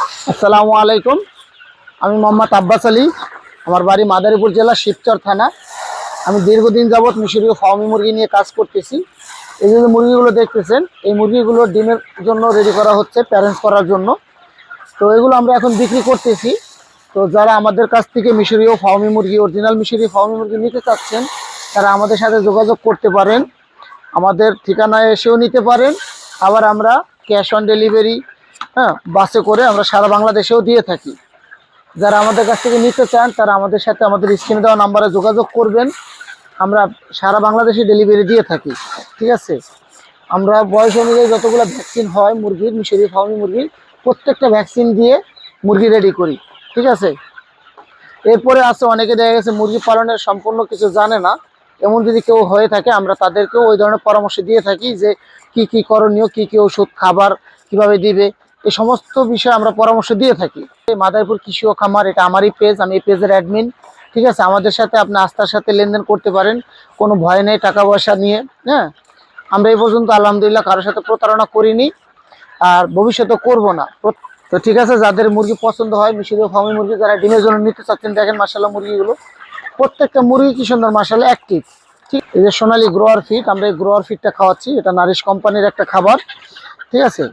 আসসালামু আলাইকুম। আমি মোহাম্মদ আব্বাস আলী। আমার বাড়ি মাদারীপুর জেলা শিবচর থানা। আমি দীর্ঘদিন যাবৎ মিশরীয় ফার্মি মুরগি নিয়ে কাজ করতেছি। এই যে মুরগিগুলো দেখতেছেন, এই মুরগিগুলো ডিমের জন্য রেডি করা হচ্ছে, প্যারেন্টস করার জন্য। তো এগুলো আমরা এখন বিক্রি করতেছি। তো যারা আমাদের কাছ থেকে মিশরীয় ফার্মি মুরগি, অরিজিনাল মিশরীয় ফার্মি মুরগি নিতে চাচ্ছেন, তারা আমাদের সাথে যোগাযোগ করতে পারেন। আমাদের ঠিকানায় এসেও নিতে পারেন। আবার আমরা ক্যাশ অন ডেলিভারি, বাসে করে আমরা সারা বাংলাদেশেও দিয়ে থাকি। যারা আমাদের কাছ থেকে নিতে চান তারা আমাদের সাথে আমাদের স্ক্রিনে দেওয়া নাম্বারে যোগাযোগ করবেন। আমরা সারা বাংলাদেশে ডেলিভারি দিয়ে থাকি। ঠিক আছে, আমরা বয়স অনুযায়ী যতগুলো ভ্যাকসিন হয় মুরগির, মিশরীয় ফার্মি মুরগির, প্রত্যেকটা ভ্যাকসিন দিয়ে মুরগি রেডি করি। ঠিক আছে, এরপরে আছে অনেকে দেখা গেছে মুরগি পালনের সম্পূর্ণ কিছু জানে না। এমন যদি কেউ হয়ে থাকে, আমরা তাদেরকেও ওই ধরনের পরামর্শ দিয়ে থাকি যে কি কি করণীয়, কি কি ওষুধ, খাবার কিভাবে দিবে, এই সমস্ত বিষয়ে আমরা পরামর্শ দিয়ে থাকি। মাদারীপুর কৃষি ও খামার, এটা আমারই পেজ, আমি এই পেজের অ্যাডমিন। ঠিক আছে, আমাদের সাথে আপনি আস্থার সাথে লেনদেন করতে পারেন, কোনো ভয় নেই টাকা পয়সা নিয়ে। হ্যাঁ, আমরা এই পর্যন্ত আলহামদুলিল্লাহ কারোর সাথে প্রতারণা করিনি, আর ভবিষ্যতে করব না। তো ঠিক আছে, যাদের মুরগি পছন্দ হয়, মিশরীয় ফার্মি মুরগি যারা ডিমের জন্য নিতে চাচ্ছেন, দেখেন মাশাআল্লাহ মুরগিগুলো, প্রত্যেকটা মুরগি কি সুন্দর মাশাআল্লাহ অ্যাক্টিভ। ঠিক, এই যে সোনালী গ্রোয়ার ফিড, আমরা এই গ্রোয়ার ফিডটা খাওয়াচ্ছি, এটা নারিশ কোম্পানির একটা খাবার। ঠিক আছে।